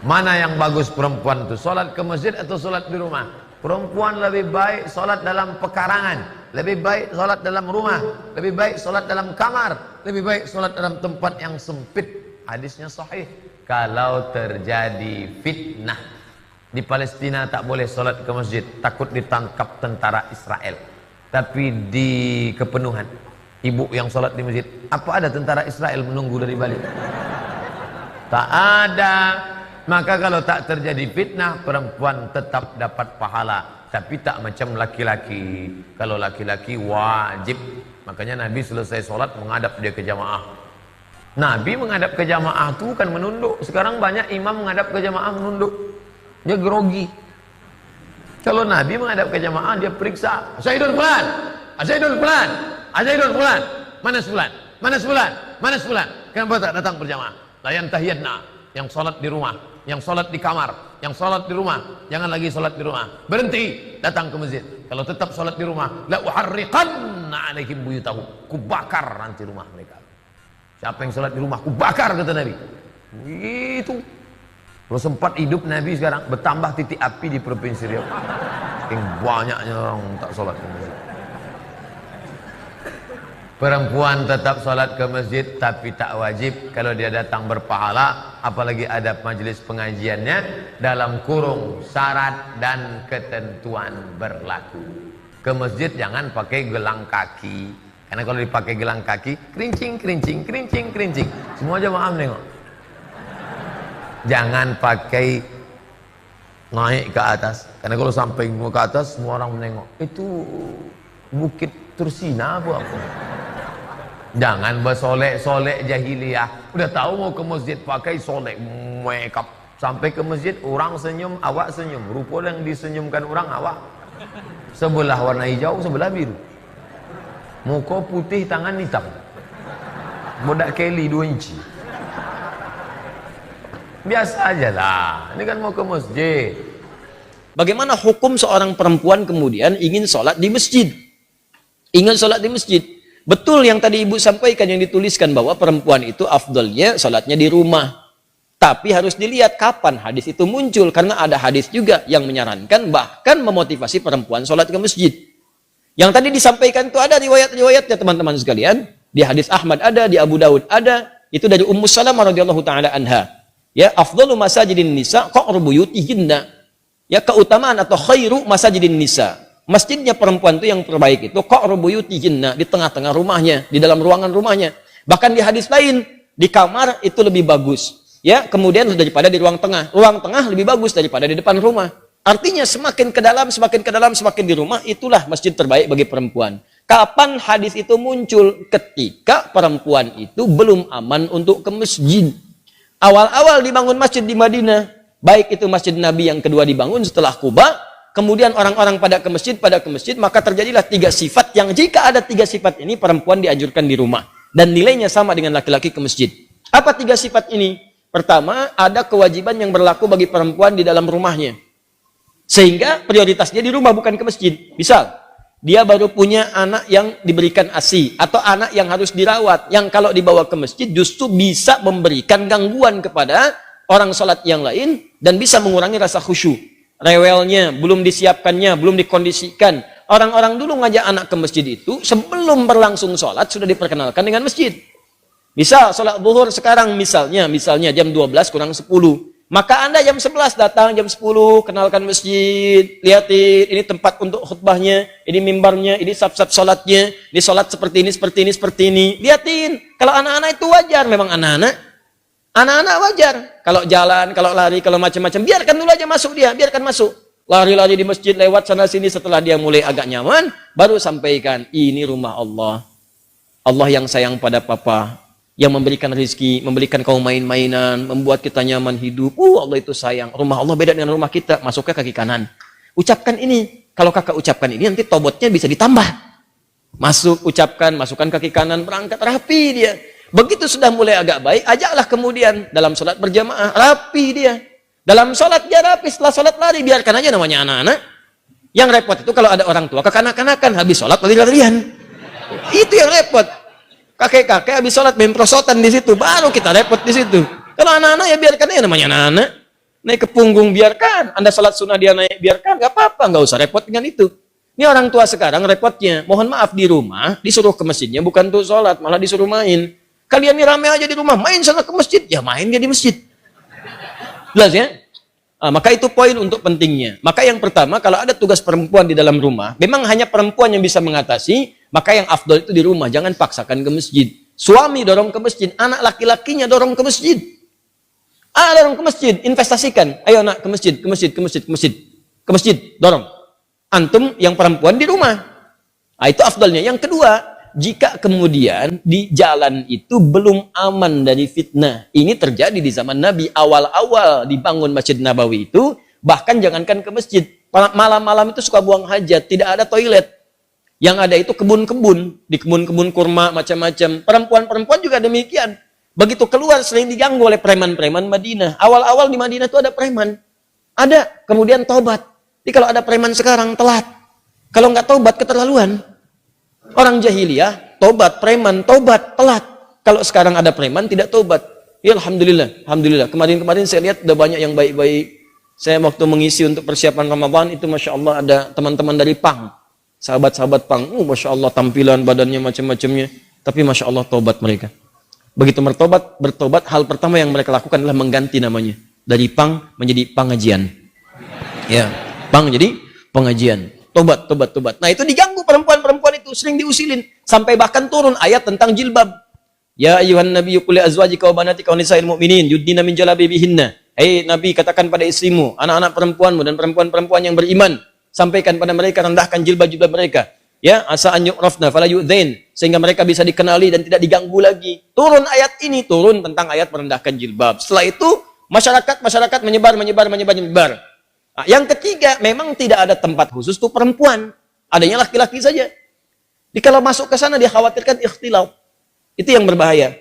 Mana yang bagus perempuan itu? Sholat ke masjid atau sholat di rumah? Perempuan lebih baik sholat dalam pekarangan, lebih baik sholat dalam rumah, lebih baik sholat dalam kamar, lebih baik sholat dalam tempat yang sempit. Hadisnya sahih. Kalau terjadi fitnah di Palestina, tak boleh sholat ke masjid, takut ditangkap tentara Israel. Tapi di Kepenuhan, ibu yang sholat di masjid, apa ada tentara Israel menunggu dari balik? Tak ada. Maka kalau tak terjadi fitnah, perempuan tetap dapat pahala, tapi tak macam laki-laki. Kalau laki-laki wajib. Makanya Nabi selesai sholat menghadap dia ke jamaah. Nabi menghadap ke jamaah itu kan menunduk. Sekarang banyak imam menghadap ke jamaah menunduk, dia grogi. Kalau Nabi menghadap ke jamaah, dia periksa, Asyhadul fulan, Asyhadul fulan, Asyhadul fulan, mana fulan, mana fulan, mana fulan. Kenapa tak datang berjamaah? Layan tahiyadna, yang sholat di rumah, yang sholat di kamar, yang sholat di rumah, jangan lagi sholat di rumah, berhenti, datang ke masjid. Kalau tetap sholat di rumah, la uharriqanna alaihim buyutahum, kubakar nanti rumah mereka. Siapa yang sholat di rumah, kubakar, kata Nabi. Itu. Kalau sempat hidup Nabi sekarang, bertambah titik api di Provinsi Riau. Yang banyaknya orang tak sholat di masjid. Perempuan tetap sholat ke masjid, tapi tak wajib. Kalau dia datang berpahala, apalagi ada majelis pengajiannya, dalam kurung syarat dan ketentuan berlaku. Ke masjid jangan pakai gelang kaki, karena kalau dipakai gelang kaki, kerincing, kerincing, kerincing, kerincing. Semua jamaah menengok. Jangan pakai naik ke atas, karena kalau sampai ke atas semua orang menengok. Itu Bukit Tursina apa? Jangan bersolek-solek jahiliyah. Udah tahu mau ke masjid pakai solek, makeup. Sampai ke masjid orang senyum, awak senyum. Rupa yang disenyumkan orang awak. Sebelah warna hijau, sebelah biru. Muka putih, tangan hitam. Bodak Kelly 2 inci. Biasa aja lah. Ini kan mau ke masjid. Bagaimana hukum seorang perempuan kemudian ingin sholat di masjid? Ingin sholat di masjid. Betul yang tadi ibu sampaikan, yang dituliskan bahwa perempuan itu afdalnya sholatnya di rumah. Tapi harus dilihat kapan hadis itu muncul. Karena ada hadis juga yang menyarankan, bahkan memotivasi perempuan sholat ke masjid. Yang tadi disampaikan itu ada riwayat-riwayatnya teman-teman sekalian. Di hadis Ahmad ada, di Abu Daud ada. Itu dari Ummu Salamah radhiyallahu ta'ala anha. Ya, afdalu masajidin nisa qa'ru buyutihinna. Ya, keutamaan atau khairu masajidin nisa. Masjidnya perempuan itu yang terbaik itu qa'ru buyutihinna, di tengah-tengah rumahnya, di dalam ruangan rumahnya. Bahkan di hadis lain, di kamar itu lebih bagus. Ya, kemudian daripada di ruang tengah. Ruang tengah lebih bagus daripada di depan rumah. Artinya semakin ke dalam, semakin ke dalam, semakin di rumah, itulah masjid terbaik bagi perempuan. Kapan hadis itu muncul? Ketika perempuan itu belum aman untuk ke masjid. Awal-awal dibangun masjid di Madinah, baik itu masjid Nabi yang kedua dibangun setelah Quba, kemudian orang-orang pada ke masjid, maka terjadilah 3 sifat yang jika ada 3 sifat ini, perempuan dianjurkan di rumah. Dan nilainya sama dengan laki-laki ke masjid. Apa 3 sifat ini? Pertama, ada kewajiban yang berlaku bagi perempuan di dalam rumahnya. Sehingga prioritasnya di rumah, bukan ke masjid. Misal, dia baru punya anak yang diberikan ASI, atau anak yang harus dirawat, yang kalau dibawa ke masjid justru bisa memberikan gangguan kepada orang sholat yang lain, dan bisa mengurangi rasa khusyuk. Rewelnya, belum disiapkannya, belum dikondisikan. Orang-orang dulu ngajak anak ke masjid itu, sebelum berlangsung sholat, sudah diperkenalkan dengan masjid. Misal, sholat zuhur sekarang misalnya jam 12 kurang 10. Maka Anda jam 11 datang, jam 10, kenalkan masjid, lihatin, ini tempat untuk khutbahnya, ini mimbarnya, ini saf-saf sholatnya, ini sholat seperti ini, seperti ini, seperti ini. Lihatin, kalau anak-anak itu wajar, memang anak-anak wajar. Kalau jalan, kalau lari, kalau macam-macam, biarkan dulu aja masuk dia, biarkan masuk. Lari-lari di masjid, lewat sana-sini, setelah dia mulai agak nyaman, baru sampaikan, ini rumah Allah. Allah yang sayang pada papa, yang memberikan rezeki, memberikan kau main-mainan, membuat kita nyaman hidup. Allah itu sayang. Rumah Allah beda dengan rumah kita. Masuk ke kaki kanan. Ucapkan ini. Kalau kakak ucapkan ini, nanti tobotnya bisa ditambah. Masuk, ucapkan, masukkan kaki kanan, berangkat, rapi dia. Begitu sudah mulai agak baik, ajaklah kemudian dalam sholat berjamaah, rapi dia. Dalam sholat dia rapi, setelah sholat lari, biarkan aja namanya anak-anak. Yang repot itu kalau ada orang tua kekanak-kanakan, habis sholat lari-larian. Itu yang repot. Kakek-kakek habis sholat main prosotan di situ, baru kita repot di situ. Kalau anak-anak ya biarkan aja namanya anak-anak. naik ke punggung, biarkan. Anda salat sunnah dia naik, biarkan. Nggak apa-apa, nggak usah repot dengan itu. Ini orang tua sekarang repotnya. Mohon maaf, di rumah disuruh ke masjidnya bukan untuk sholat, malah disuruh main. Kalian ini rame aja di rumah, main sana ke masjid. Ya main dia di masjid. Jelas ya? Maka itu poin untuk pentingnya. Maka yang pertama, kalau ada tugas perempuan di dalam rumah, memang hanya perempuan yang bisa mengatasi, maka yang afdol itu di rumah, jangan paksakan ke masjid. Suami dorong ke masjid, anak laki-lakinya dorong ke masjid. Dorong ke masjid, investasikan. Ayo nak ke masjid, ke masjid, ke masjid, ke masjid. Ke masjid, dorong. Antum yang perempuan di rumah. Itu afdalnya. Yang kedua, jika kemudian di jalan itu belum aman dari fitnah. Ini terjadi di zaman Nabi. Awal-awal dibangun Masjid Nabawi itu, bahkan jangankan ke masjid. Malam-malam itu suka buang hajat, tidak ada toilet. Yang ada itu kebun-kebun. Di kebun-kebun kurma, macam-macam. Perempuan-perempuan juga demikian. Begitu keluar sering diganggu oleh preman-preman Madinah. Awal-awal di Madinah itu ada preman. Ada, kemudian tobat. Jadi kalau ada preman sekarang, telat. Kalau nggak tobat, keterlaluan. Orang jahiliyah, tobat, preman, tobat, telat. Kalau sekarang ada preman, tidak tobat. Ya Alhamdulillah, Alhamdulillah. Kemarin-kemarin saya lihat ada banyak yang baik-baik. Saya waktu mengisi untuk persiapan Ramadan, itu Masya Allah ada teman-teman dari Pang. Sahabat-sahabat Pang. Masya Allah tampilan, badannya, macam-macamnya. Tapi Masya Allah tobat mereka. Begitu bertobat, hal pertama yang mereka lakukan adalah mengganti namanya. Dari Pang menjadi Pangajian. Ya, Pang jadi pengajian. Tobat. Nah itu diganggu perempuan-perempuan itu. Sering diusilin. Sampai bahkan turun ayat tentang jilbab. Ya ayuhan nabiyyu qul li azwajika wa banatika wa nisa'il mu'minin yudnina min jalabibihinna. Hei Nabi, katakan pada istrimu, anak-anak perempuanmu dan perempuan-perempuan yang beriman. Sampaikan pada mereka, rendahkan jilbab-jilbab mereka. Ya, asa an yu'rafna fala yu'dzain. Sehingga mereka bisa dikenali dan tidak diganggu lagi. Turun ayat ini, turun tentang ayat merendahkan jilbab. Setelah itu, masyarakat menyebar. Yang ketiga, memang tidak ada tempat khusus untuk perempuan. Adanya laki-laki saja. Jadi kalau masuk ke sana dia khawatirkan ikhtilaf. Itu yang berbahaya.